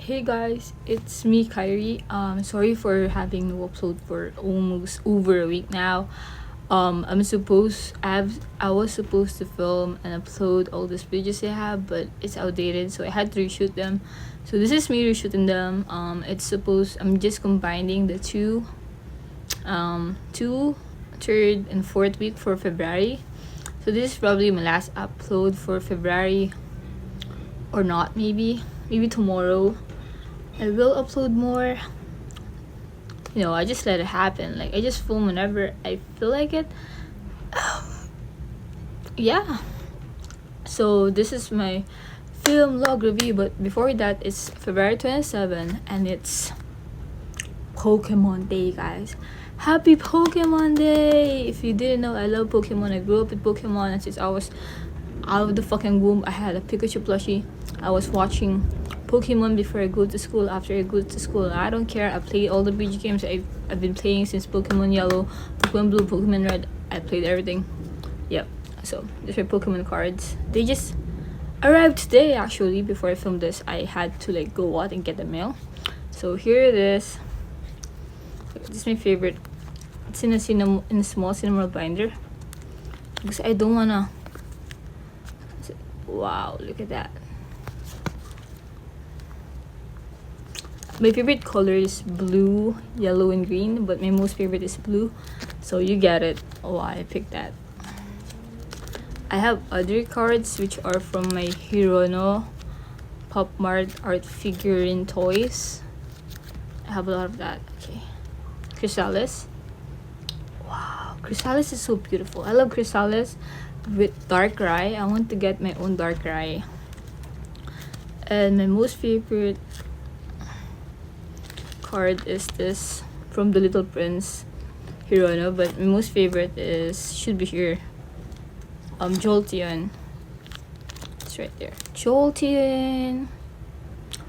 Hey guys, it's me, Kairi. Sorry for having no upload for almost over a week now. I was supposed to film and upload all these videos I have, but it's outdated, so I had to reshoot them. So this is me reshooting them. I'm just combining the two, third and fourth week for February. So this is probably my last upload for February, or not. Maybe tomorrow I will upload more. I just let it happen. Like, I just film whenever I feel like it. Yeah. So this is my film log review, but before that, it's February 27 and it's Pokemon Day, guys. Happy Pokemon Day! If you didn't know, I love Pokemon. I grew up with Pokemon, and since I was out of the fucking womb, I had a Pikachu plushie. I was watching Pokemon before I go to school, after I go to school. I don't care. I played all the video games I've been playing since Pokemon Yellow, Pokemon Blue, Pokemon Red. I played everything. Yep. So these are Pokemon cards. They just arrived today. Actually, before I filmed this, I had to go out and get the mail. So here it is. This is my favorite. It's in a small cinema binder because I don't wanna. Wow, look at that. My favorite color is blue, yellow, and green, but my most favorite is blue. So you get it why I picked that. I have other cards which are from my Hirono Pop Mart art figurine toys. I have a lot of that. Okay. Chrysalis. Wow, Chrysalis is so beautiful. I love Chrysalis with Darkrai. I want to get my own Darkrai. And my most favorite card is this from the Little Prince Hirono, but my most favorite should be here. Jolteon. It's right there. Jolteon.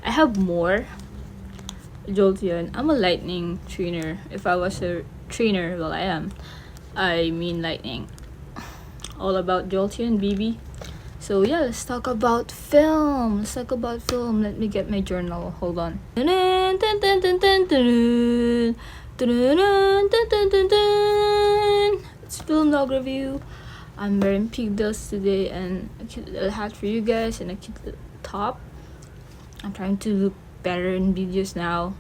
I have more Jolteon. I'm a lightning trainer. If I was a trainer, well, I am. I mean lightning. All about Jolteon, BB. So yeah, let's talk about film. Let me get my journal. Hold on. It's film log review. I'm wearing pigtails today and a cute little hat for you guys and a cute little top. I'm trying to look better in videos now.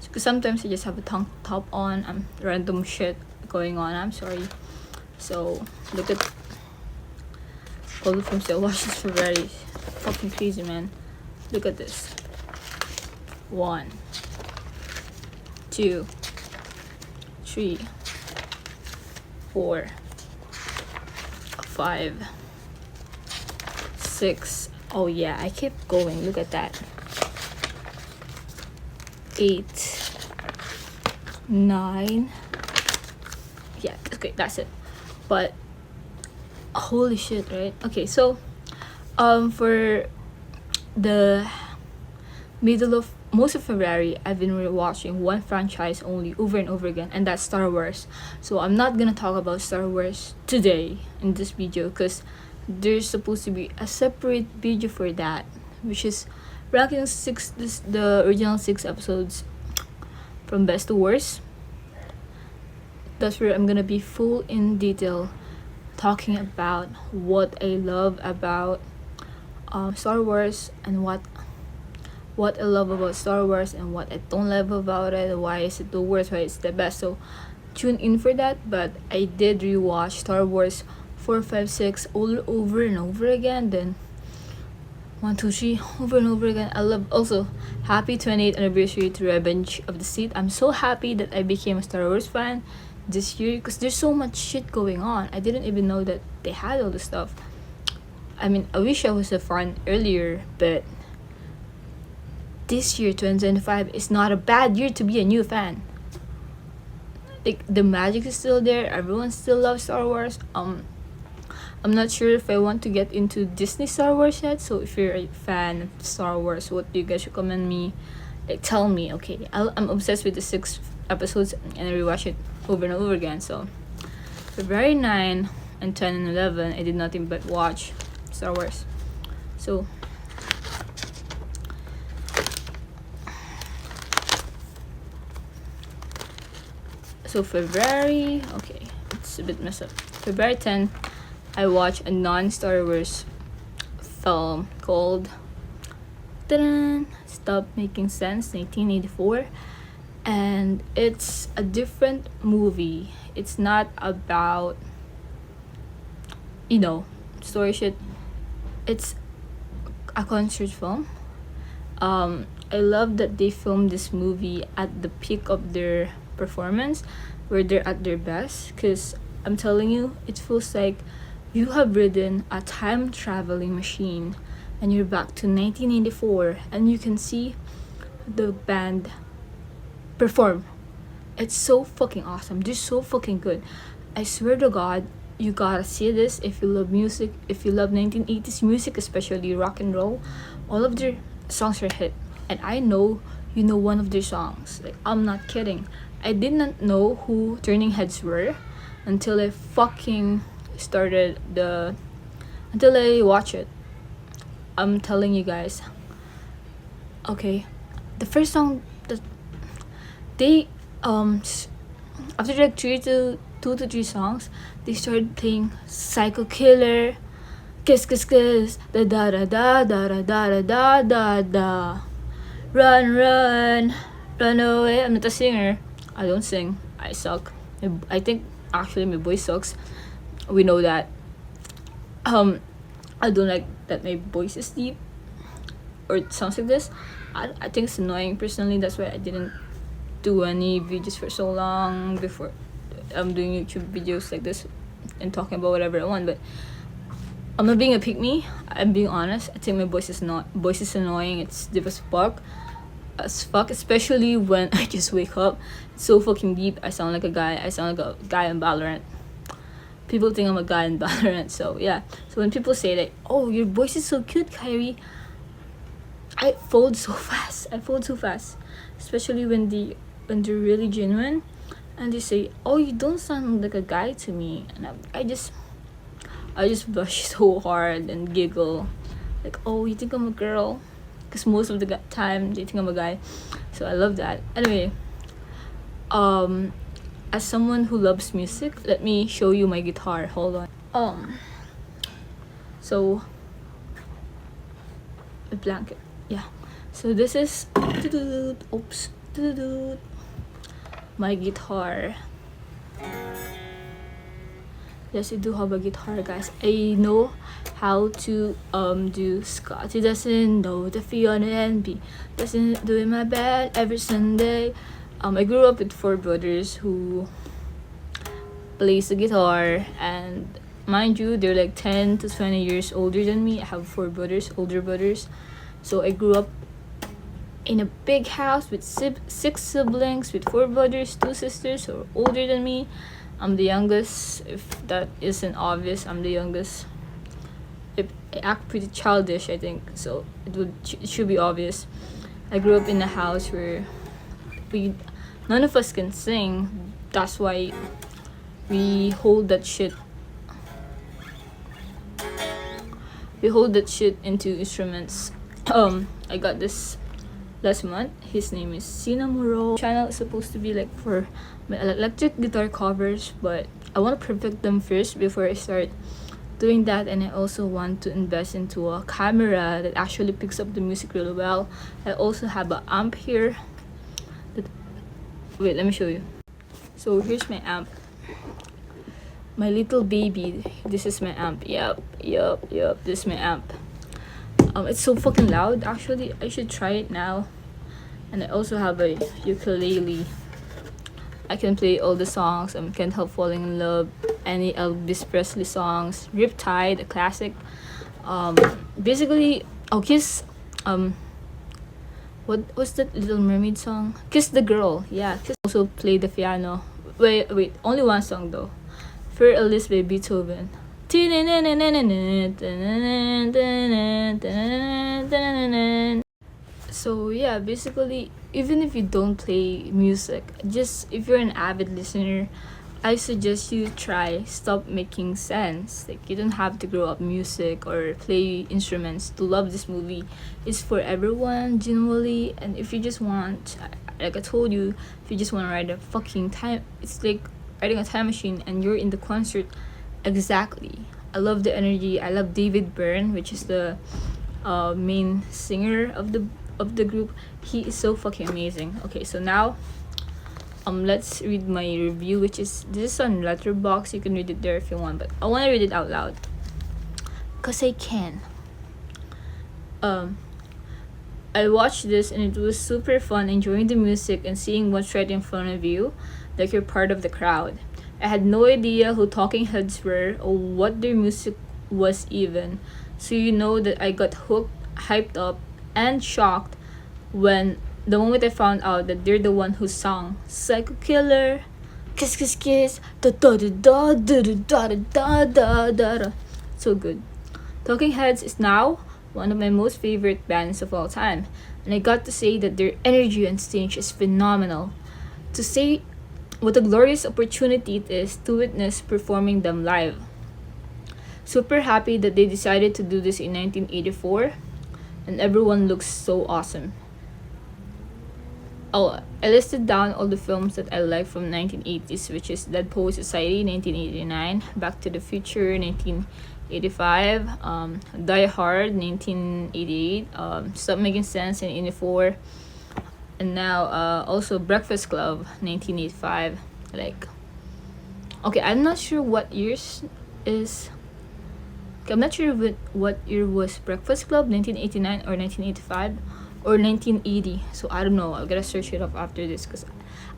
Because sometimes I just have a tank top on. Random shit going on. I'm sorry. So look at all the films I watched this February. Fucking crazy, man. Look at this. 1, 2, 3, 4, 5, 6. Oh yeah, I kept going. Look at that. 8, 9. Yeah, okay, that's it. But holy shit, right? Okay, so for the middle of most of February, I've been rewatching one franchise only over and over again, and that's Star Wars. So I'm not gonna talk about Star Wars today in this video because there's supposed to be a separate video for that, which is ranking the original 6 episodes from best to worst. That's where I'm gonna be full in detail talking about what I love about Star Wars and what I love about Star Wars and what I don't love about it. Why is it the worst? Why it's the best? So tune in for that. But I did rewatch Star Wars 4, 5, 6 all over and over again. Then 1, 2, 3 over and over again. I love also happy 28th anniversary to Revenge of the Sith. I'm so happy that I became a Star Wars fan this year because there's so much shit going on. I didn't even know that they had all this stuff. I mean, I wish I was a fan earlier, but this year 2025 is not a bad year to be a new fan. Like, the magic is still there. Everyone still loves Star Wars. I'm not sure if I want to get into Disney Star Wars yet. So if you're a fan of Star Wars, what do you guys recommend me? Tell me. Okay, I'm obsessed with the 6 episodes and I rewatch it over and over again. So February 9 and 10 and 11, I did nothing but watch Star Wars. So So February, okay, it's a bit messed up. February 10, I watched a non-Star Wars film called Stop Making Sense, 1984. And it's a different movie. It's not about, story shit. It's a concert film. I love that they filmed this movie at the peak of their performance, where they're at their best. Because I'm telling you, it feels like you have ridden a time traveling machine and you're back to 1984 and you can see the band perform. It's so fucking awesome. They're so fucking good. I swear to God, you gotta see this if you love music, if you love 1980s music, especially rock and roll. All of their songs are hit. And I know you know one of their songs. Like, I'm not kidding. I did not know who Turning Heads were until I fucking until I watch it. I'm telling you guys. Okay, the first song that they after like 2 to 3 songs, they started playing Psycho Killer, Kiss Kiss Kiss, da da da da da da da da da da, Run Run, Run Away. I'm not a singer. I don't sing. I suck. I think actually my voice sucks. We know that. I don't like that my voice is deep or it sounds like this. I think it's annoying personally. That's why I didn't do any videos for so long before I'm doing YouTube videos like this and talking about whatever I want. But I'm not being a pick me. I'm being honest. I think my voice is annoying. It's deep as fuck, especially when I just wake up. It's so fucking deep. I sound like a guy. I sound like a guy in Valorant. People think I'm a guy in Valorant. So yeah. So when people say that, oh, your voice is so cute, Kairi, I fold so fast. Especially when they're really genuine, and they say, "Oh, you don't sound like a guy to me," and I just blush so hard and giggle, like, "Oh, you think I'm a girl?" Because most of the time they think I'm a guy, so I love that. Anyway, as someone who loves music, let me show you my guitar. Hold on. So a blanket. Yeah. So this is my guitar. Yes, I do have a guitar, guys. I know how to do Scotty doesn't know the Fiona and B doesn't do in my bed every Sunday. I grew up with 4 brothers who plays the guitar, and mind you, they're like 10 to 20 years older than me. I have 4 older brothers. So I grew up in a big house with 6 siblings, with 4 brothers, 2 sisters who are older than me. I'm the youngest. If that isn't obvious, I'm the youngest. I act pretty childish, I think, so it should be obvious. I grew up in a house where none of us can sing. That's why we hold that shit into instruments. I got this last month. His name is Sinamuro. Channel is supposed to be like for my electric guitar covers, but I want to perfect them first before I start doing that. And I also want to invest into a camera that actually picks up the music really well. I also have an amp here. Wait, let me show you. So here's my amp. My little baby. This is my amp. Yup. This is my amp. It's so fucking loud. Actually, I should try it now. And I also have a ukulele. I can play all the songs. Can't Help Falling in Love, any Elvis Presley songs, Riptide, a classic. Basically, Kiss. What was that Little Mermaid song? Kiss the Girl. Yeah, Kiss. Also play the piano. Wait. Only one song though. For Alice by Beethoven. So yeah, basically, even if you don't play music, just if you're an avid listener, I suggest you try Stop Making Sense. Like, you don't have to grow up music or play instruments to love this movie. It's for everyone, genuinely. And if you just want, Like I told you, if you just want to ride a fucking time, it's like riding a time machine and you're in the concert. Exactly. I love the energy. I love David Byrne, which is the main singer of the group. He is so fucking amazing. Okay, so now let's read my review, which is this is on Letterboxd. You can read it there if you want, but I want to read it out loud because I can. I watched this and it was super fun, enjoying the music and seeing what's right in front of you, like you're part of the crowd. I had no idea who Talking Heads were or what their music was even, so you know that I got hooked, hyped up, and shocked when the moment I found out that they're the one who sang Psycho Killer, Kiss Kiss Kiss, da da da da da da da da da da. So good. Talking Heads is now one of my most favorite bands of all time, and I got to say that their energy on stage is phenomenal. To say what a glorious opportunity it is to witness performing them live. Super happy that they decided to do this in 1984, and everyone looks so awesome. Oh, I listed down all the films that I like from 1980s, which is Dead Poet Society 1989, Back to the Future 1985, Die Hard 1988, Stop Making Sense in 84, and now also Breakfast Club 1985. Like, okay, I'm not sure what years is. I'm not sure what year was Breakfast Club, 1989 or 1985 or 1980. So I don't know. I gotta search it up after this because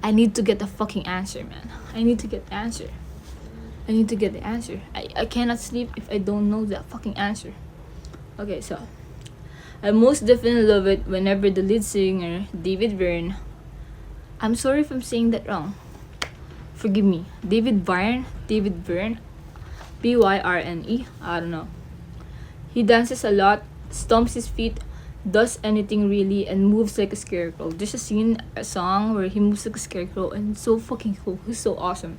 I need to get the fucking answer, man. I need to get the answer. I need to get the answer. I cannot sleep if I don't know that fucking answer. Okay, so I most definitely love it whenever the lead singer, David Byrne, I'm sorry if I'm saying that wrong. Forgive me. David Byrne, Byrne, I don't know. He dances a lot, stomps his feet, does anything really, and moves like a scarecrow. There's a song where he moves like a scarecrow, and it's so fucking cool. He's so awesome.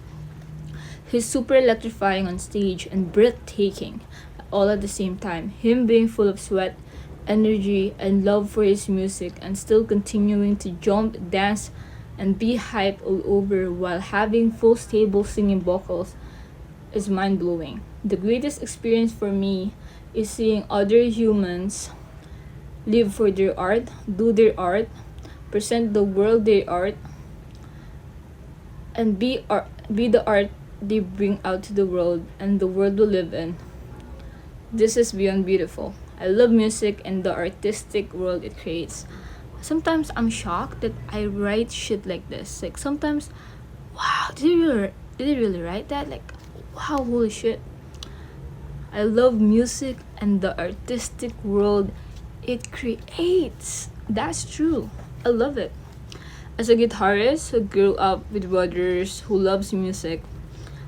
He's super electrifying on stage and breathtaking all at the same time. Him being full of sweat, energy, and love for his music, and still continuing to jump, dance, and be hyped all over while having full stable singing vocals is mind-blowing. The greatest experience for me is seeing other humans live for their art, do their art, present the world their art, and be the art they bring out to the world and the world we live in. This is beyond beautiful. I love music and the artistic world it creates. Sometimes I'm shocked that I write shit like this. Like sometimes, wow, did they really write that? Like, wow, holy shit. I love music and the artistic world it creates. That's true. I love it. As a guitarist who grew up with brothers who loves music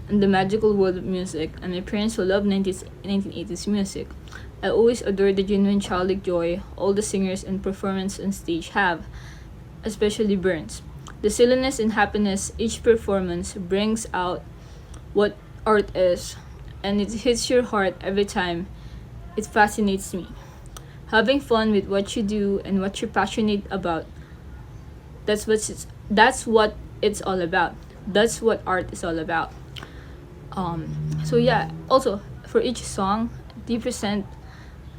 and the magical world of music, and my parents who love 1980s music, I always adore the genuine childlike joy all the singers and performers on stage have, especially Burns. The silliness and happiness each performance brings out what art is, and it hits your heart every time. It fascinates me. Having fun with what you do and what you're passionate about, that's what it's all about. That's what art is all about. So yeah, also for each song they present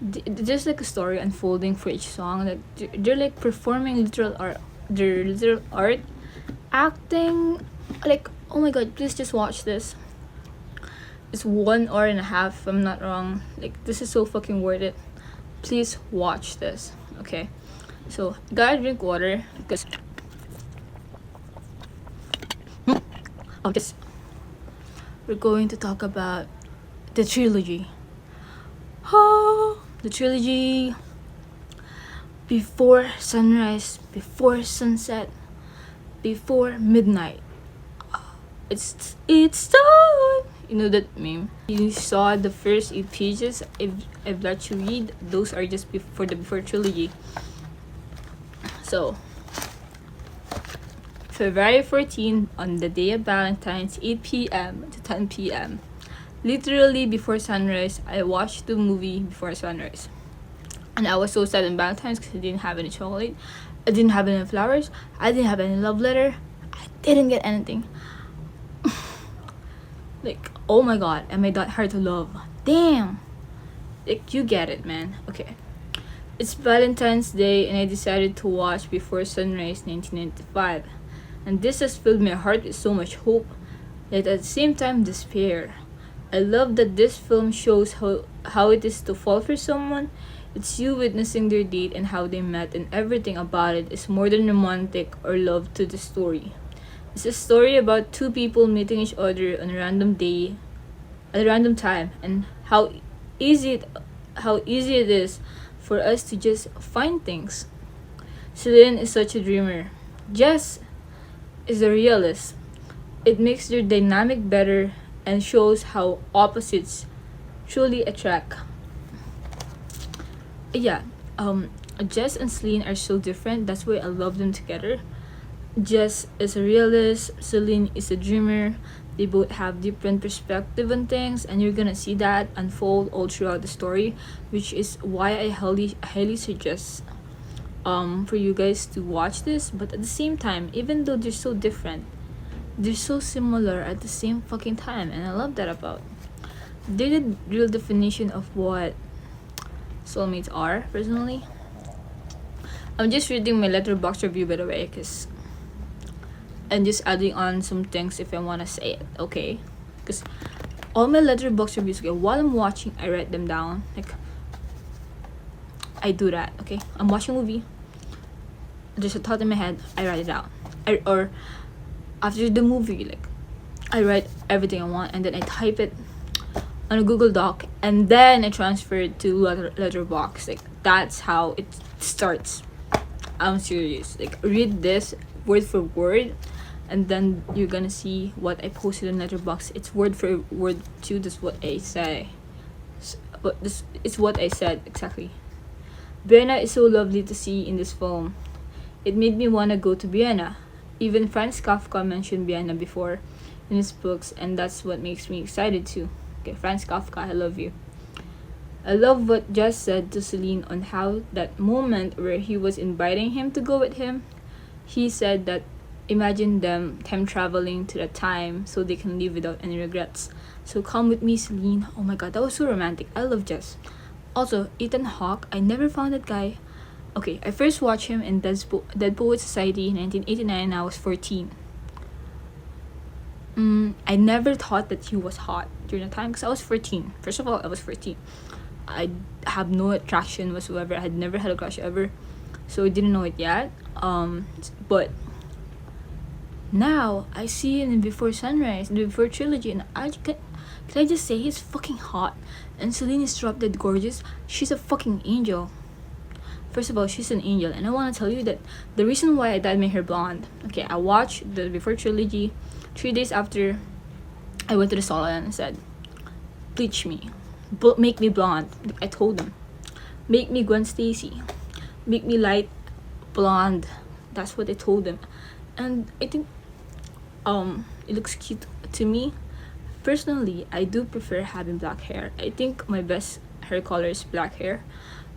there's like a story unfolding for each song. Like they're like performing literal art, acting. Like, oh my god, please just watch this. It's 1 hour and a half if I'm not wrong. Like, this is so fucking worth it. Please watch this. Okay, so gotta drink water because just we're going to talk about the trilogy. The trilogy. Before sunrise, before sunset, before midnight. It's done. You know that meme? You saw the first 8 pages. I've let you read. Those are just before the before trilogy. So February 14, on the day of Valentine's, 8 p.m. to 10 p.m. Literally before sunrise, I watched the movie before sunrise. And I was so sad on Valentine's because I didn't have any chocolate. I didn't have any flowers. I didn't have any love letter. I didn't get anything. Like, oh my god, am I that hard to love? Damn. Like, you get it, man. Okay. It's Valentine's Day and I decided to watch Before Sunrise 1995. And this has filled my heart with so much hope, yet at the same time despair. I love that this film shows how it is to fall for someone. It's you witnessing their date and how they met, and everything about it is more than romantic or love to the story. It's a story about two people meeting each other on a random day, at a random time, and easy it, how easy it is for us to just find things. Celine is such a dreamer. Jess is a realist. It makes their dynamic better and shows how opposites truly attract. Yeah, Jess and Celine are so different. That's why I love them together. Jess is a realist, Celine is a dreamer. They both have different perspective on things, and you're gonna see that unfold all throughout the story, which is why I highly suggest for you guys to watch this. But at the same time, even though they're so different, they're so similar at the same fucking time, and I love that about. They're the real definition of what soulmates are. Personally, I'm just reading my letterboxd review, by the way, because and just adding on some things if I want to say it, okay? Because all my letterboxd reviews, okay, while I'm watching, I write them down. Like, I do that, okay? I'm watching a movie, there's a thought in my head, I write it down. Or after the movie, like, I write everything I want and then I type it on a Google Doc and then I transfer it to letterboxd. Like, that's how it starts. I'm serious. Like, read this word for word, and then you're gonna see what I posted on letterboxd. It's word for word too. That's what I say. But this is what I said exactly. Vienna is so lovely to see in this film. It made me wanna go to Vienna. Even Franz Kafka mentioned Vienna before in his books, and that's what makes me excited too. Okay, Franz Kafka, I love you. I love what Jess said to Celine on how that moment where he was inviting him to go with him, he said that imagine them time traveling to that time so they can live without any regrets. So come with me, Celine. Oh my god, that was so romantic. I love Jess. Also, Ethan Hawke, I never found that guy. Okay, I first watched him in Dead Poets Society in 1989 and I was 14. I never thought that he was hot during the time because I was 14. First of all, I was 14. I have no attraction whatsoever. I had never had a crush ever, so I didn't know it yet. But now I see him in Before Sunrise, the Before trilogy, and can I just say he's fucking hot. And Celine is drop dead gorgeous. She's a fucking angel. First of all, she's an angel, and I want to tell you that the reason why I dyed my hair blonde. Okay, I watched the Before trilogy 3 days after I went to the salon and said, bleach me, make me blonde. I told them, make me Gwen Stacy, make me light blonde. That's what I told them, and I think it looks cute to me. Personally, I do prefer having black hair. I think my best hair color is black hair,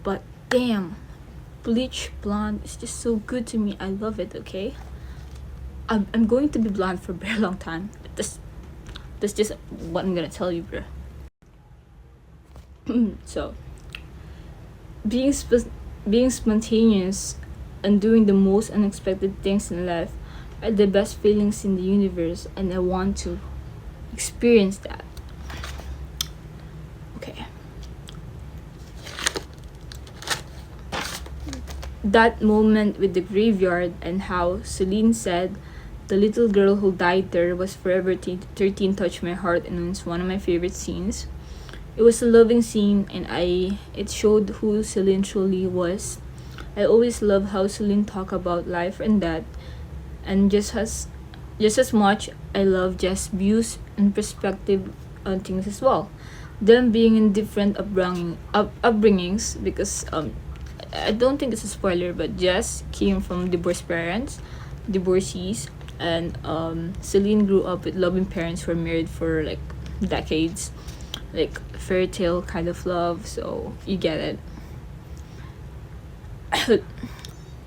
but damn, bleach blonde is just so good to me. I love it. Okay, I'm going to be blonde for a very long time. That's just what I'm gonna tell you, bro. So, being spontaneous and doing the most unexpected things in life are the best feelings in the universe, and I want to experience that. Okay. That moment with the graveyard and how Celine said the little girl who died there was forever 13 touched my heart, and it's one of my favorite scenes. It was a loving scene, and it showed who Celine truly was. I always love how Celine talk about life and death, and just as much I love Jess' views and perspective on things as well. Them being in different upbringings, because I don't think it's a spoiler, but Jess came from divorced parents, divorcees, and Celine grew up with loving parents who were married for like decades, like fairy tale kind of love. So you get it.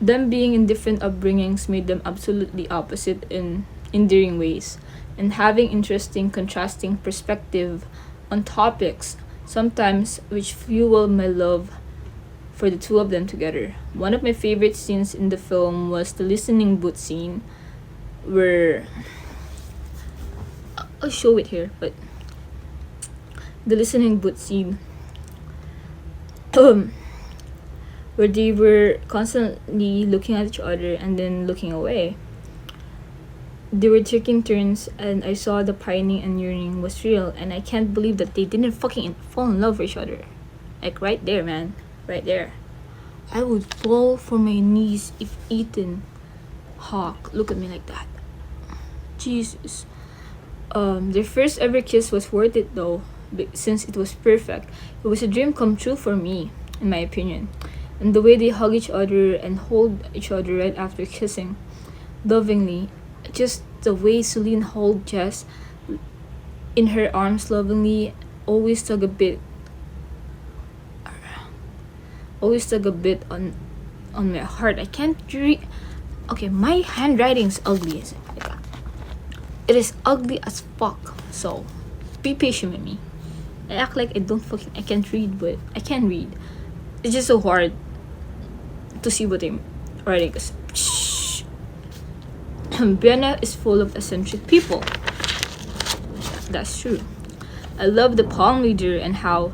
them being in different upbringings made them absolutely opposite in endearing ways, and having interesting contrasting perspective on topics, sometimes which fuel my love for the two of them together. One of my favorite scenes in the film was the listening booth scene, where I'll show it here, but the listening booth scene, where they were constantly looking at each other and then looking away. They were taking turns, and I saw the pining and yearning was real, and I can't believe that they didn't fucking fall in love with each other. Like, right there, man. Right there. I would fall for my knees if Ethan Hawke looked at me like that. Jesus. Their first ever kiss was worth it though, since it was perfect. It was a dream come true for me, in my opinion. And the way they hug each other and hold each other right after kissing, lovingly, just the way Celine held Jess in her arms lovingly, always tug a bit on my heart. I can't read. Okay, my handwriting's ugly. It is ugly as fuck. So be patient with me. I act like I can't read, but I can read. It's just so hard to see what I'm writing. Cause Brianna is full of eccentric people. That's true. I love the palm reader and how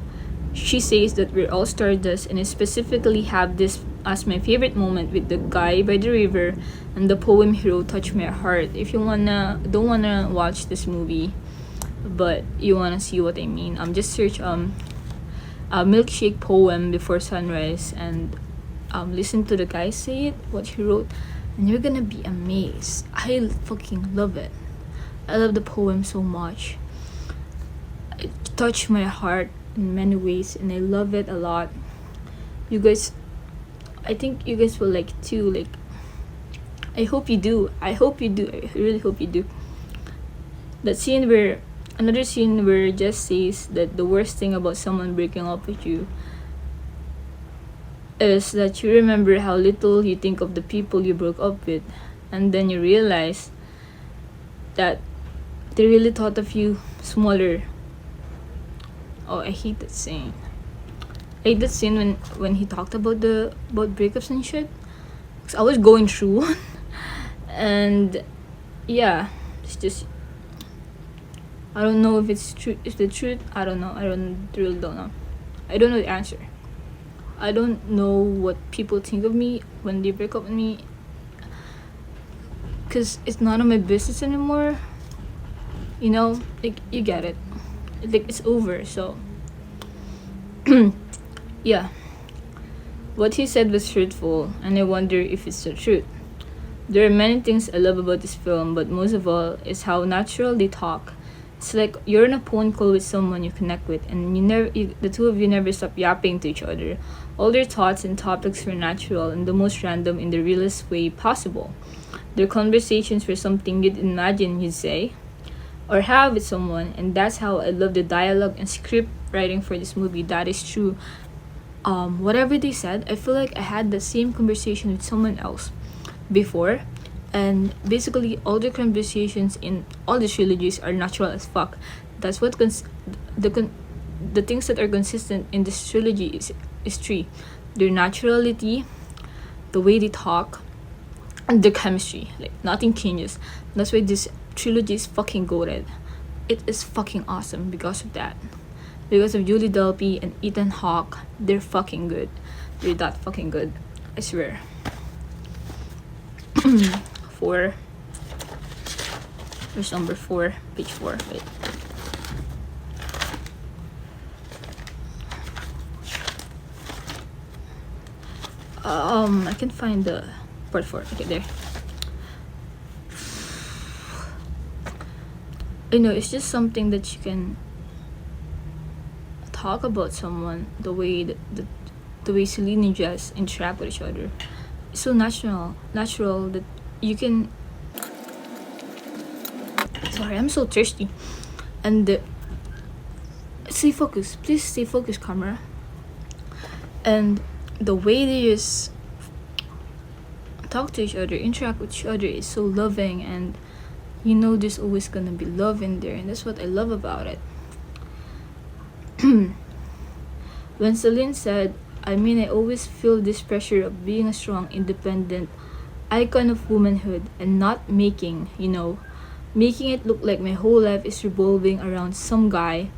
she says that we're all stardust, and I specifically have this as my favorite moment with the guy by the river and the poem hero touch my heart. If you don't wanna watch this movie, but you wanna see what I mean, just search a milkshake poem before sunrise and listen to the guy say it, what he wrote, and you're gonna be amazed. I fucking love it. I love the poem so much. It touched my heart in many ways, and I love it a lot. You guys, I think you guys will like it too. Like, I hope you do. I really hope you do. Another scene where Jess says that the worst thing about someone breaking up with you is that you remember how little you think of the people you broke up with, and then you realize that they really thought of you smaller. Oh, I hate that scene. I hate that scene when he talked about breakups and shit. 'Cause I was going through one. And yeah, it's just, I don't know if it's true. Is the truth? I don't know. I really don't know. I don't know the answer. I don't know what people think of me when they break up with me, because it's none of my business anymore. You know, like, you get it. Like, it's over. So yeah, what he said was truthful, and I wonder if it's the truth. There are many things I love about this film, but most of all is how natural they talk. It's like you're on a phone call with someone you connect with, and the two of you never stop yapping to each other. All their thoughts and topics were natural and the most random in the realest way possible. Their conversations were something you'd imagine you'd say or have with someone, and that's how I love the dialogue and script writing for this movie. That is true. Whatever they said, I feel like I had the same conversation with someone else before, and basically all the conversations in all the trilogies are natural as fuck. That's what the things that are consistent in this trilogy is three: their naturality, the way they talk, and their chemistry. Like, nothing changes. That's why this trilogy is fucking goated. It is fucking awesome because of that. Because of Julie Delpy and Ethan Hawke, they're fucking good. They're that fucking good. I swear. 4. There's number 4, page 4. Wait. I can find the part 4. Okay, there. I know, it's just something that you can talk about someone, the way the way Celine and Jess interact with each other. It's so natural that you can. Sorry, I'm so thirsty. And stay focused, please stay focused, camera. And the way they just talk to each other, interact with each other is so loving, and you know there's always gonna be love in there, and that's what I love about it. When Celine said, I mean, I always feel this pressure of being a strong, independent icon of womanhood and not making it look like my whole life is revolving around some guy,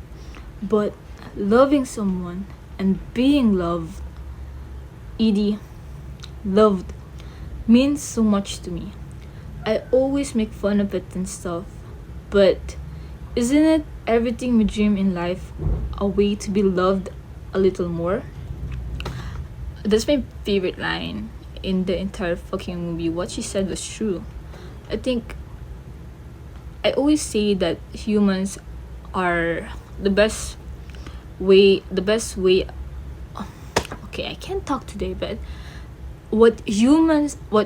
but loving someone and being loved, Edie, loved, means so much to me. I always make fun of it and stuff, but isn't it everything we dream in life a way to be loved a little more? That's my favorite line in the entire fucking movie. What she said was true. I think I always say that humans are the best way. Okay, I can't talk today, but what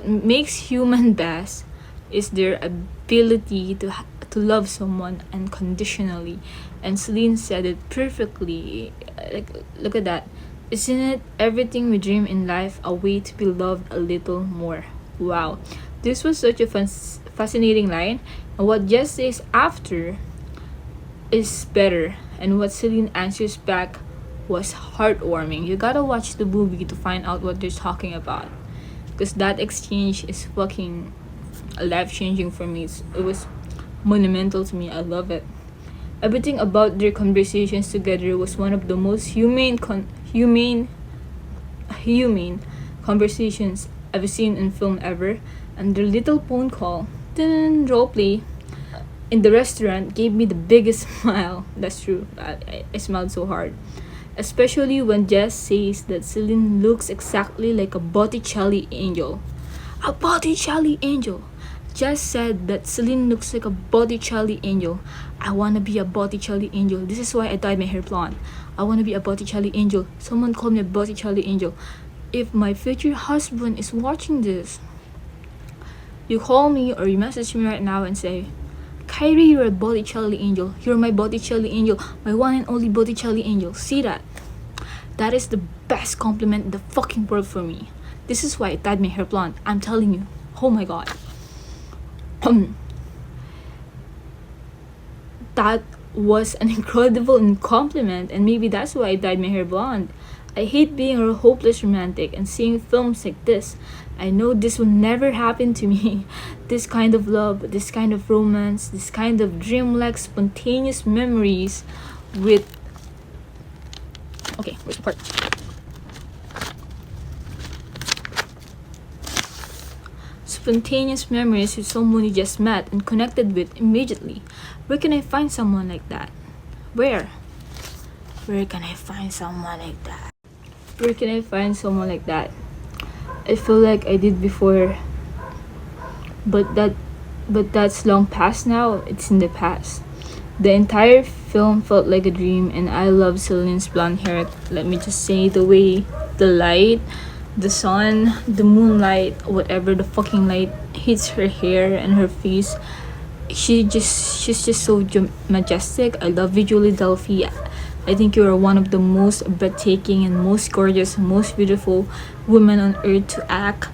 makes human best is their ability to love someone unconditionally. And Celine said it perfectly. Like, look at that. Isn't it everything we dream in life a way to be loved a little more? Wow, this was such a fascinating line. And what Jess says after is better, and what Celine answers back was heartwarming. You gotta watch the movie to find out what they're talking about, because that exchange is fucking life changing for me. It was monumental to me. I love it. Everything about their conversations together was one of the most humane conversations I've seen in film ever. And their little phone call, roleplay, in the restaurant gave me the biggest smile. That's true. I smiled so hard. Especially when Jess says that Celine looks exactly like a Botticelli angel. A Botticelli angel! Jess said that Celine looks like a Botticelli angel. I wanna be a Botticelli angel. This is why I dyed my hair blonde. I wanna be a Botticelli angel. Someone called me a Botticelli angel. If my future husband is watching this, you call me or you message me right now and say, KAIRI, you're a Botticelli angel. You're my Botticelli angel. My one and only Botticelli angel. See that? That is the best compliment in the fucking world for me. This is why I dyed my hair blonde. I'm telling you. Oh my god. That was an incredible compliment, and maybe that's why I dyed my hair blonde. I hate being a hopeless romantic and seeing films like this. I know this will never happen to me. This kind of love, this kind of romance, this kind of dreamlike, spontaneous memories with. Okay, where's the part? Spontaneous memories with someone you just met and connected with immediately. Where can I find someone like that? Where? Where can I find someone like that? Where can I find someone like that? I feel like I did before, but that's long past now. It's in the past. The entire film felt like a dream, and I love Celine's blonde hair. Let me just say, the way the light, the sun, the moonlight, whatever the fucking light hits her hair and her face, she's just so majestic. I love you, Julie Delphi. I think you are one of the most breathtaking and most gorgeous, most beautiful women on earth to act.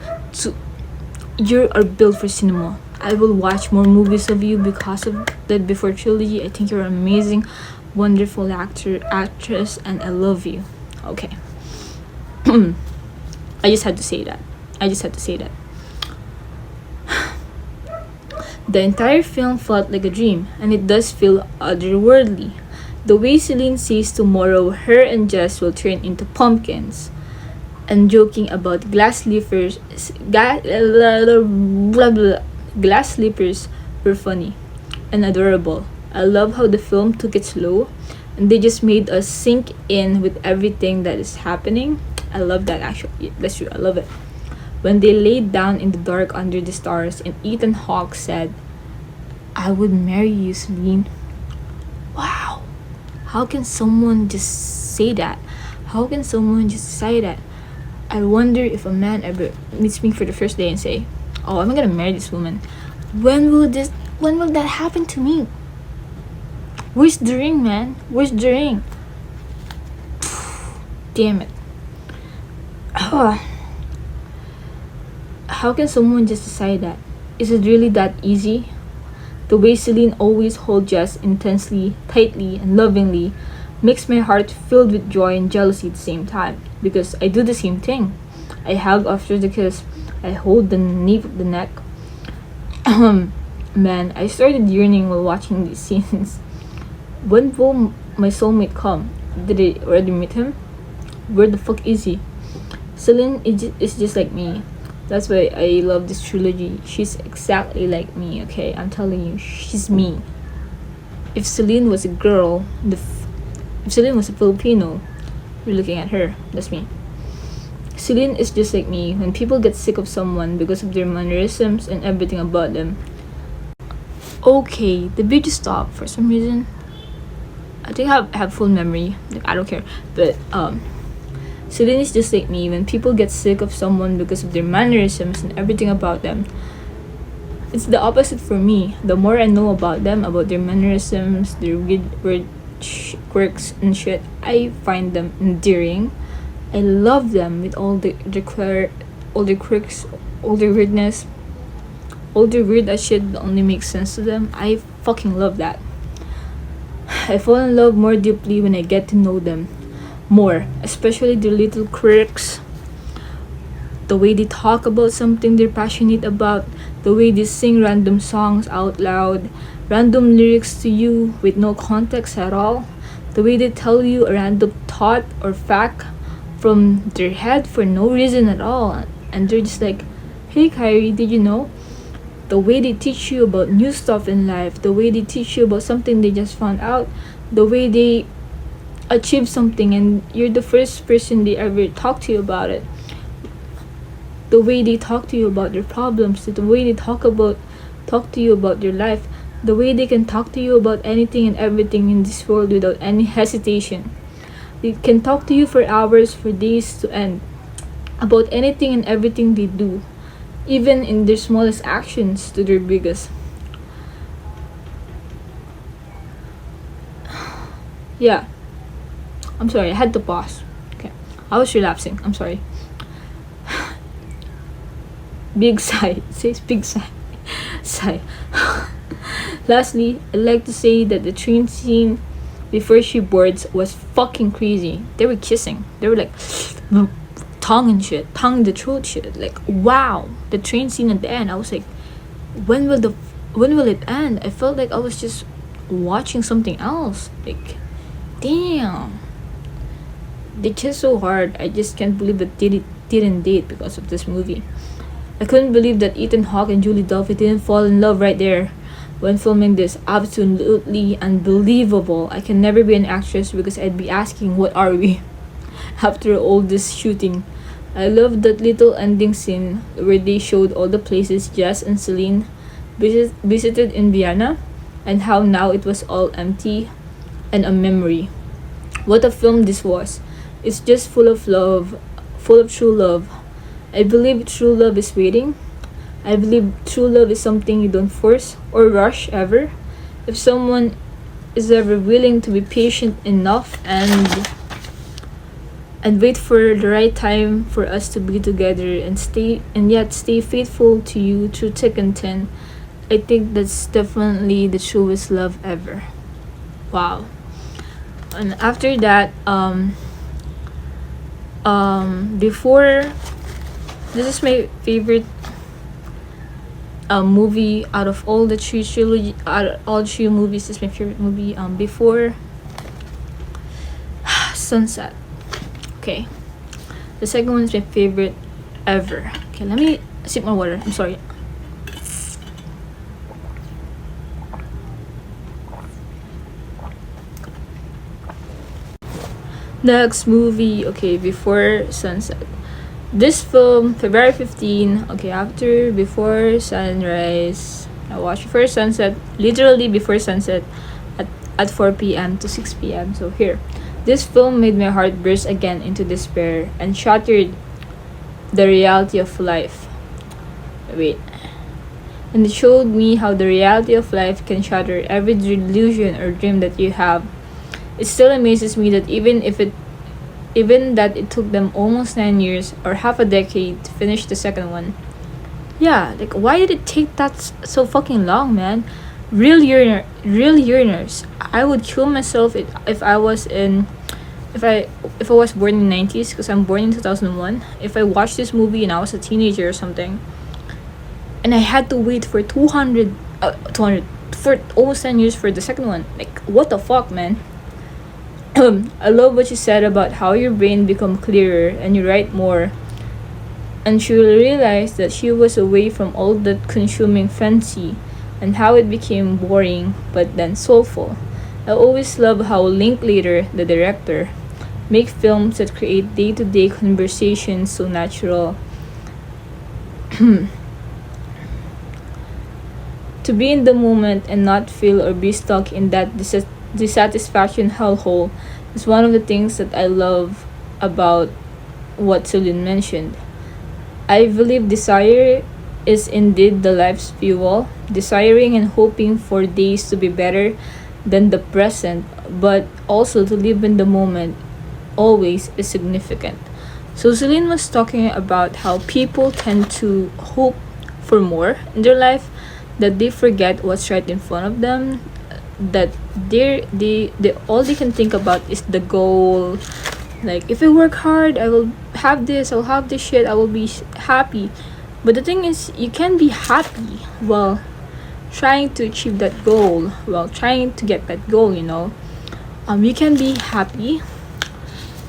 You are built for cinema. I will watch more movies of you because of that Before trilogy. I think you're an amazing, wonderful actress, and I love you. Okay. I just had to say that. The entire film felt like a dream, and it does feel otherworldly. The way Celine says tomorrow her and Jess will turn into pumpkins, and joking about glass slippers were funny and adorable. I love how the film took it slow, and they just made us sink in with everything that is happening. I love that, actually. That's true, I love it. When they laid down in the dark under the stars and Ethan Hawke said, I would marry you, Celine. Wow. How can someone just say that? How can someone just say that? I wonder if a man ever meets me for the first day and say, oh, I'm gonna marry this woman. When will that happen to me? Where's the ring, man? Where's the ring? Damn it. how can someone just decide that? Is it really that easy? The way Celine always holds Jess intensely, tightly, and lovingly makes my heart filled with joy and jealousy at the same time, because I do the same thing. I hug after the kiss, I hold the nape of the neck. Man, I started yearning while watching these scenes. When will my soulmate come? Did I already meet him? Where the fuck is he? Celine is just like me. That's why I love this trilogy. She's exactly like me, okay? I'm telling you, she's me. If Celine was a girl, if Celine was a Filipino, you're looking at her. That's me. Celine is just like me. When people get sick of someone because of their mannerisms and everything about them. Okay, the video stopped for some reason. I think I have full memory. I don't care. But Celine is just like me. When people get sick of someone because of their mannerisms and everything about them, it's the opposite for me. The more I know about them, about their mannerisms, their weird quirks and shit, I find them endearing. I love them with all all their quirks, all their weirdness, all their weird as shit that only makes sense to them. I fucking love that. I fall in love more deeply when I get to know them more, especially their little quirks, the way they talk about something they're passionate about, the way they sing random songs out loud, random lyrics to you with no context at all, the way they tell you a random thought or fact from their head for no reason at all, and they're just like, hey KAIRI, did you know? The way they teach you about new stuff in life, the way they teach you about something they just found out, the way they achieve something and you're the first person they ever talk to you about it, the way they talk to you about their problems, the way they talk to you about their life, the way they can talk to you about anything and everything in this world without any hesitation. They can talk to you for hours, for days to end, about anything and everything they do, even in their smallest actions to their biggest. Yeah, I'm sorry, I had to pause. Okay, I was relapsing. I'm sorry. Big sigh. It says big sigh. Sigh. Lastly, I'd like to say that the train scene before she boards was fucking crazy. They were kissing. They were like tongue and shit, tongue in the throat shit. Like wow, the train scene at the end. I was like, when will it end? I felt like I was just watching something else. Like, damn, they kissed so hard. I just can't believe that they didn't date because of this movie. I couldn't believe that Ethan Hawke and Julie Delpy didn't fall in love right there when filming this. Absolutely unbelievable. I can never be an actress because I'd be asking, what are we? After all this shooting. I loved that little ending scene where they showed all the places Jess and Celine visited in Vienna and how now it was all empty and a memory. What a film this was. It's just full of love, full of true love. I believe true love is waiting. I believe true love is something you don't force or rush ever. If someone is ever willing to be patient enough and wait for the right time for us to be together and yet stay faithful to you through thick and thin, I think that's definitely the truest love ever. Wow. And after that, before, this is my favorite movie out of all the all three movies. This is my favorite movie. Before Sunset. Okay, the second one is my favorite ever. Okay, let me sip more water. I'm sorry. Next movie. Okay, Before Sunset. This film, February 15. Okay, before sunrise, I watched Before Sunset, literally before sunset, at 4 p.m. to 6 p.m. So here, this film made my heart burst again into despair and shattered the reality of life. Wait. And it showed me how the reality of life can shatter every delusion or dream that you have. It still amazes me that even that it took them almost 9 years or half a decade to finish the second one, Yeah, like why did it take that so fucking long, man? Real uriners. I would kill myself if I was in if I if I was born in '90s, because I'm born in 2001. If I watched this movie and I was a teenager or something, and I had to wait for 200 for almost 10 years for the second one. Like what the fuck, man? I love what you said about how your brain become clearer and you write more. And she will realize that she was away from all that consuming fancy and how it became boring but then soulful. I always love how Linklater, the director, make films that create day-to-day conversations so natural. To be in the moment and not feel or be stuck in that dissatisfaction hellhole is one of the things that I love about what Celine mentioned. I believe desire is indeed the life's fuel, desiring and hoping for days to be better than the present, but also to live in the moment always is significant. So Celine was talking about how people tend to hope for more in their life, that they forget what's right in front of them, that they all they can think about is the goal. Like if I work hard, I will have this, I'll have this shit, I will be happy. But the thing is, you can be happy while trying to achieve that goal, while trying to get that goal, you know. You can be happy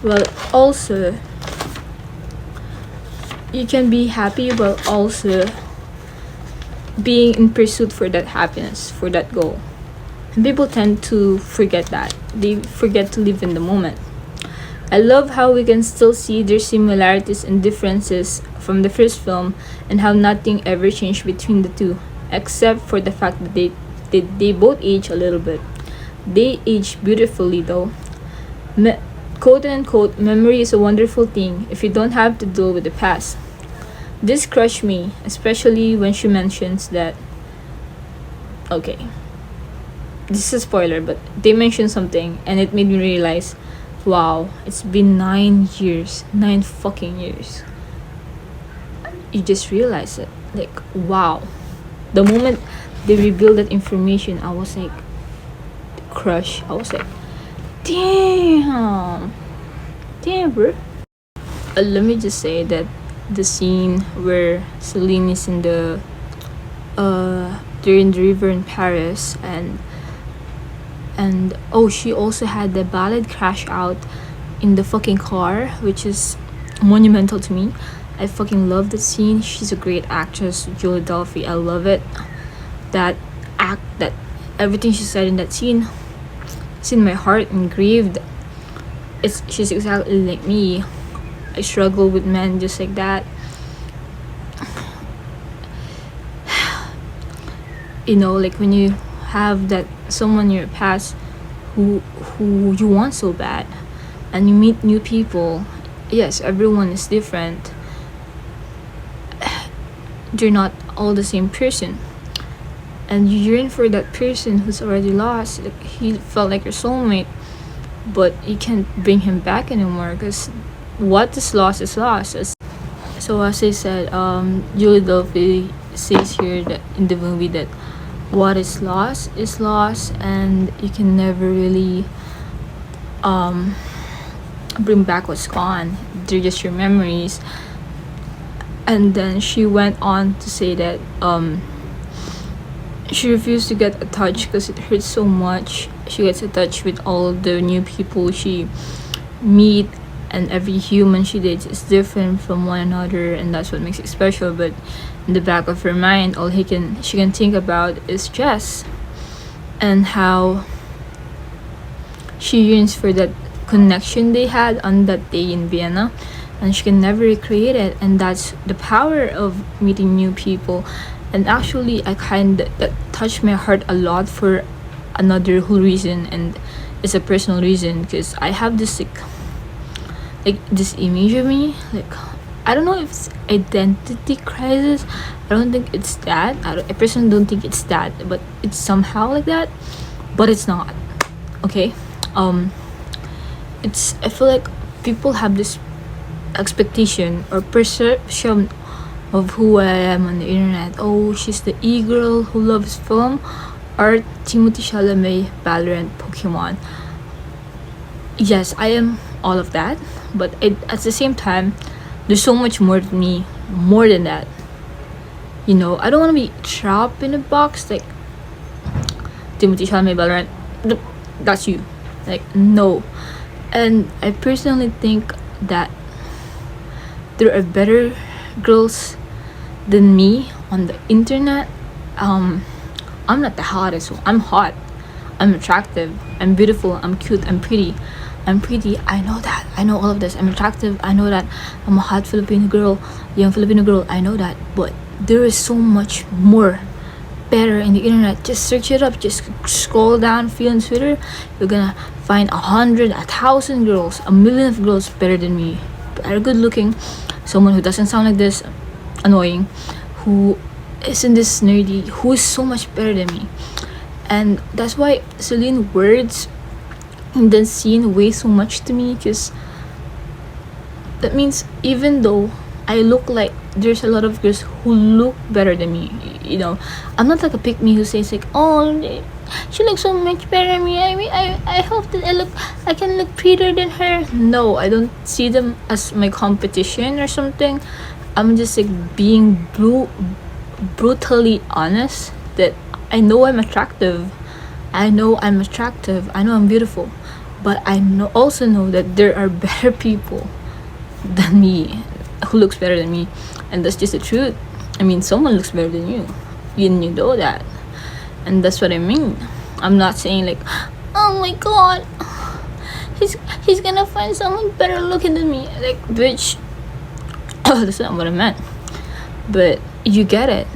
while also you can be happy while also being in pursuit for that happiness, for that goal. And people tend to forget that. They forget to live in the moment. I love how we can still see their similarities and differences from the first film, and how nothing ever changed between the two, except for the fact that they both age a little bit. They age beautifully though. Me- Quote unquote, memory is a wonderful thing if you don't have to deal with the past. This crushed me, especially when she mentions that. Okay, this is a spoiler, but they mentioned something and it made me realize, wow, it's been 9 years, 9 fucking years. You just realize it. Like, wow. The moment they revealed that information, I was like, crush. I was like, damn. Damn, bro. Let me just say that the scene where Celine is in they're in the river in Paris, and oh, she also had the ballad crash out in the fucking car, which is monumental to me. I fucking love that scene. She's a great actress, Julie Delphi. I love it. That that everything she said in that scene, it's in my heart engraved. She's exactly like me. I struggle with men just like that. You know, like when you have that someone in your past who you want so bad, and you meet new people. Yes, everyone is different. They're not all the same person, and you yearn for that person who's already lost. Like, he felt like your soulmate, but you can't bring him back anymore because what is lost is lost. So as I said, Julie Delphi says here that in the movie that what is lost, and you can never really bring back what's gone. They're just your memories. And then she went on to say that she refused to get attached because it hurts so much. She gets attached with all the new people she meet, and every human she dates is different from one another, and that's what makes it special. But in the back of her mind, all she can think about is Jess, and how she yearns for that connection they had on that day in Vienna, and she can never recreate it. And that's the power of meeting new people. And actually, that touched my heart a lot for another whole reason, and it's a personal reason, because I have this like this image of me, like I don't know if it's identity crisis. I don't think it's that. I personally don't think it's that, but it's somehow like that, but it's not. Okay, I feel like people have this expectation or perception of who I am on the internet. Oh, she's the e-girl who loves film, art, Timothy Chalamet, Valorant, Pokemon. Yes, I am all of that, but at the same time, there's so much more to me, more than that. You know, I don't want to be trapped in a box like Timothy Chalamet, Valorant. That's you. Like, no. And I personally think that there are better girls than me on the internet. I'm not the hottest. I'm hot. I'm attractive. I'm beautiful. I'm cute. I'm pretty. I know that. I know all of this. I'm attractive. I know that. I'm a hot Filipino girl, young Filipino girl. I know that. But there is so much more better in the internet. Just search it up. Just scroll down, feel on Twitter. You're gonna find 100, 1,000 girls, 1,000,000 of girls better than me. Better good looking. Someone who doesn't sound like this, annoying, who isn't this nerdy, who is so much better than me. And that's why Celine words in the scene weigh so much to me, because that means even though I look like there's a lot of girls who look better than me, you know, I'm not like a pick me who says like, oh, she looks so much better than me. I mean, I hope that I can look prettier than her. No, I don't see them as my competition or something. I'm just like being brutally honest that I know I'm attractive. I know I'm beautiful, but I also know that there are better people than me who looks better than me, and that's just the truth. I mean, someone looks better than you. You know that, and that's what I mean. I'm not saying like, oh my god, he's gonna find someone better looking than me. Like, bitch, that's not what I meant. But you get it.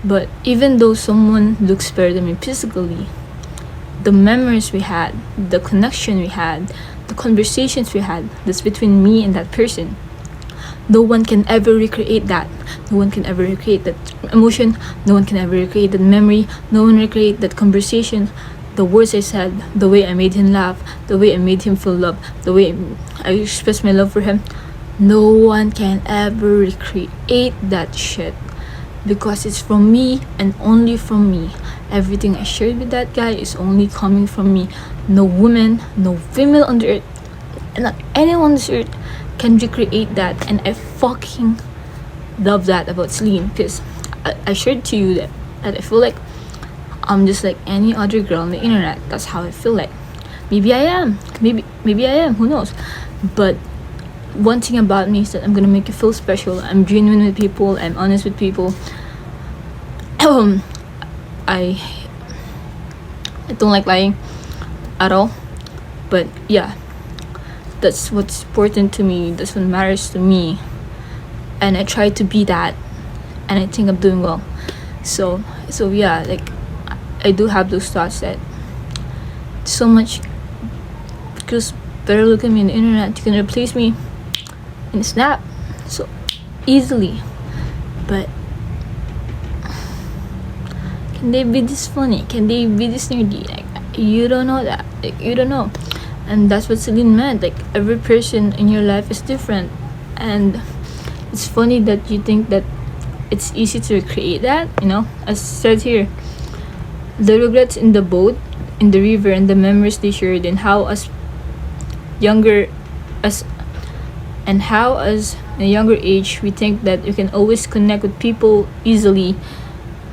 But even though someone looks better than me physically, the memories we had, the connection we had, the conversations we had, that's between me and that person. No one can ever recreate that. No one can ever recreate that emotion. No one can ever recreate that memory. No one recreate that conversation. The words I said, the way I made him laugh, the way I made him feel love, the way I expressed my love for him. No one can ever recreate that shit, because it's from me and only from me. Everything I shared with that guy is only coming from me. No woman, no female on the earth, and not anyone on this earth can recreate that. And I fucking love that about Celine, because I shared to you that I feel like I'm just like any other girl on the internet. That's how I feel like. Maybe I am. Maybe I am. Who knows? But one thing about me is that I'm gonna make you feel special. I'm genuine with people. I'm honest with people. I don't like lying at all. But yeah, that's what's important to me. That's what matters to me. And I try to be that. And I think I'm doing well. So yeah, like I do have those thoughts that so much girls better look at me on the internet. You can replace me in a snap so easily. But can they be this funny? Can they be this nerdy? Like, you don't know that. Like, you don't know. And that's what Celine meant. Like, every person in your life is different. And it's funny that you think that it's easy to recreate that, you know? As said here, the regrets in the boat, in the river, and the memories they shared, and how as a younger age we think that we can always connect with people easily.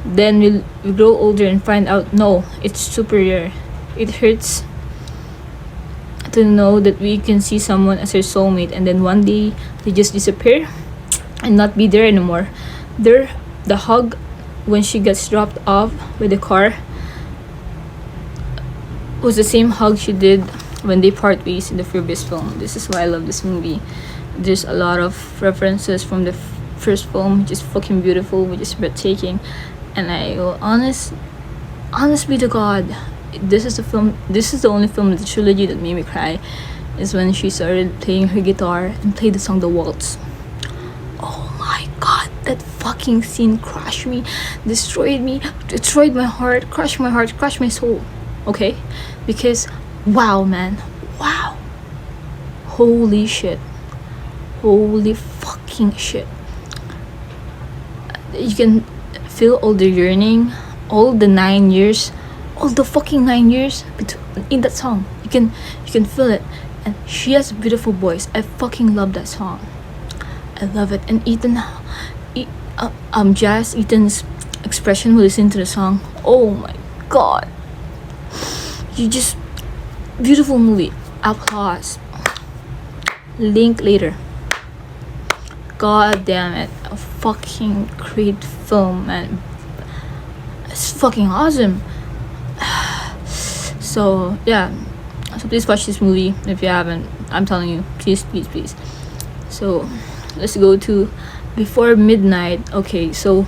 Then we grow older and find out, no, it's super rare. It hurts to know that we can see someone as our soulmate, and then one day they just disappear and not be there anymore. The hug when she gets dropped off by the car was the same hug she did when they part ways in the previous film. This is why I love this movie. There's a lot of references from the first film, which is fucking beautiful, which is breathtaking. And I will honest be to God, this is the only film in the trilogy that made me cry, is when she started playing her guitar and played the song The Waltz. Oh my god, that fucking scene crushed me, destroyed my heart, crushed my soul. Okay? Because wow, man, wow, holy fucking shit. You can feel all the yearning, all the 9 years, all the fucking 9 years in that song. You can feel it. And she has a beautiful voice. I fucking love that song. I love it. And Ethan's expression when listening to the song. Oh my god. You just beautiful movie. Applause. Link later. God damn it. A fucking great film, man. It's fucking awesome. So yeah. So please watch this movie if you haven't. I'm telling you. Please, please, please. So let's go to Before Midnight. Okay, so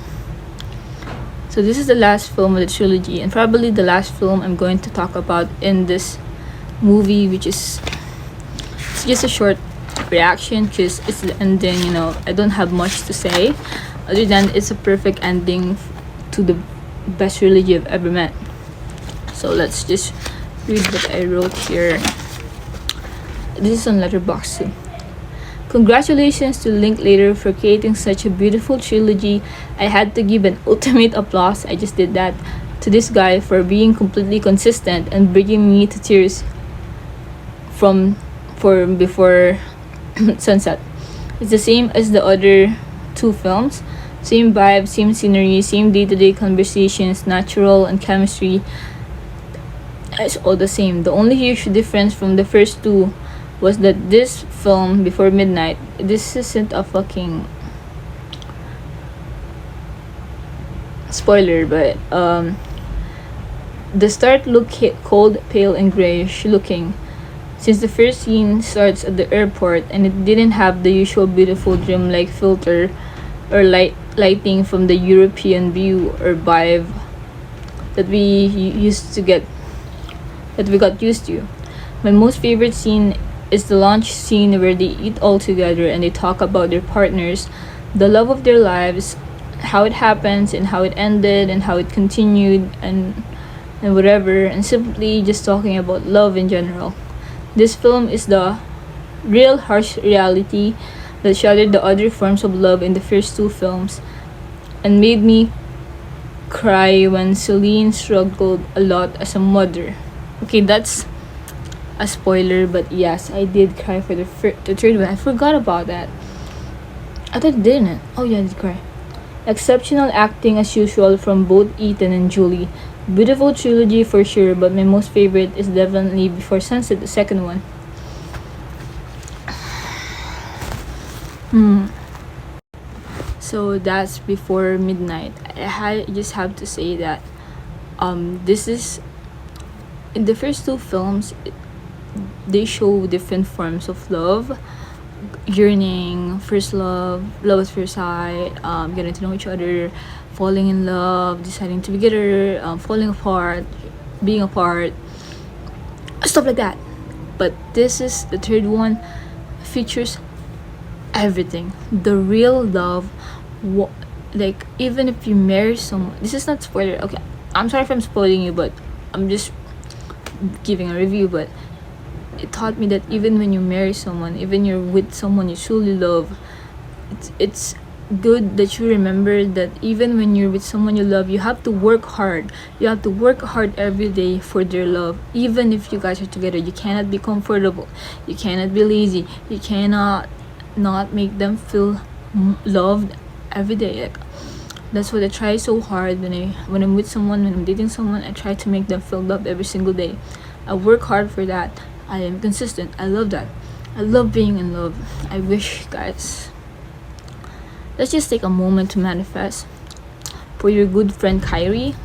this is the last film of the trilogy, and probably the last film I'm going to talk about in this movie, which is, it's just a short reaction because it's the ending. I don't have much to say other than it's a perfect ending to the best trilogy I've ever met. So let's just read what I wrote here. This is on letterboxd too. Congratulations to Linklater for creating such a beautiful trilogy. I had to give an ultimate applause, I just did that, to this guy for being completely consistent and bringing me to tears for Before Sunset. It's the same as the other two films. Same vibe, same scenery, same day-to-day conversations, natural and chemistry. It's all the same. The only huge difference from the first two was that this film, Before Midnight, this isn't a fucking spoiler, but the start looked cold, pale, and grayish looking, since the first scene starts at the airport, and it didn't have the usual beautiful dreamlike filter or lighting from the European view or vibe that we got used to. My most favorite scene is the launch scene where they eat all together and they talk about their partners, the love of their lives, how it happens and how it ended and how it continued and whatever, and simply just talking about love in general. This film is the real harsh reality that shattered the other forms of love in the first two films and made me cry when Celine struggled a lot as a mother. Okay, that's a spoiler, but yes, I did cry for the third one. I forgot about that. I thought I didn't. Oh yeah, I did cry. Exceptional acting as usual from both Ethan and Julie. Beautiful trilogy for sure, but my most favorite is definitely Before Sunset, the second one. So that's Before Midnight. I just have to say that this is, in the first two films, they show different forms of love: yearning, first love, love at first sight, getting to know each other, falling in love, deciding to be together, falling apart, being apart, stuff like that. But this is the third one, features everything, the real love. Like, even if you marry someone, this is not spoiler, okay, I'm sorry if I'm spoiling you, but I'm just giving a review. But it taught me that even when you marry someone, even you're with someone you truly love, it's good that you remember that even when you're with someone you love, you have to work hard. You have to work hard every day for their love. Even if you guys are together, you cannot be comfortable, you cannot be lazy, you cannot not make them feel loved every day. Like, that's what I try so hard when I'm with someone, when I'm dating someone. I try to make them feel loved every single day. I work hard for that. I am consistent. I love that. I love being in love. I wish, guys, let's just take a moment to manifest for your good friend KAIRI,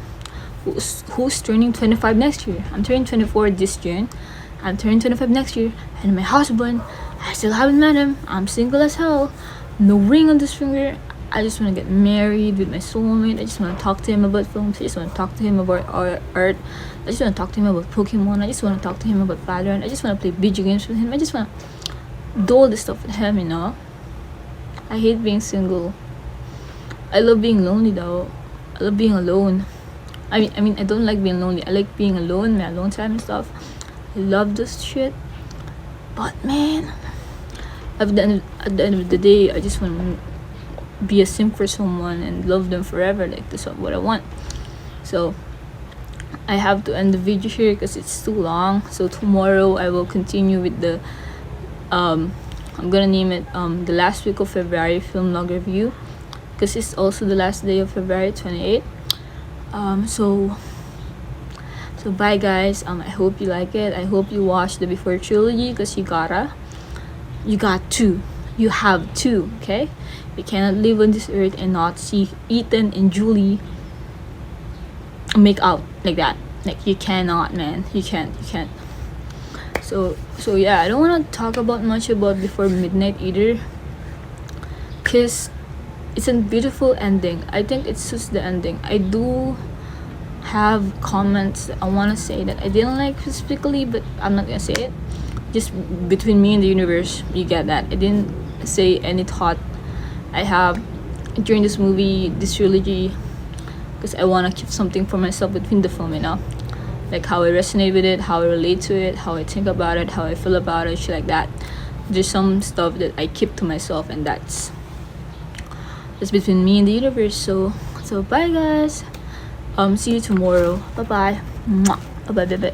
who's turning 25 next year. I'm turning 24 this June. I'm turning 25 next year. And my husband, I still haven't met him. I'm single as hell. No ring on this finger. I just want to get married with my soulmate. I just want to talk to him about films. I just want to talk to him about art. I just want to talk to him about Pokemon. I just want to talk to him about Valorant. I just want to play video games with him. I just want to do all this stuff with him, I hate being single. I love being lonely though. I love being alone. I mean I don't like being lonely. I like being alone, my alone time and stuff. I love this shit. But man, at the end of the day, I just want be a simp for someone and love them forever. Like, that's what I want. So I have to end the video here because it's too long. So tomorrow I will continue with the I'm gonna name it the last week of February film log review, because it's also the last day of February 28th. So bye guys. I hope you like it. I hope you watch the Before trilogy, because you got to, you have to. Okay, you cannot live on this earth and not see Ethan and Julie make out like that. Like, you cannot, man. You can't. So yeah, I don't want to talk about much about Before Midnight either, because it's a beautiful ending. I think it's just the ending. I do have comments that I want to say that I didn't like specifically, but I'm not gonna say it. Just between me and the universe, you get that. I didn't say any thought I have during this movie, this trilogy, because I want to keep something for myself between the film, like how I resonate with it, how I relate to it, how I think about it, how I feel about it, shit like that. There's some stuff that I keep to myself, and that's between me and the universe. So bye guys. See you tomorrow. Bye bye. Bye bye.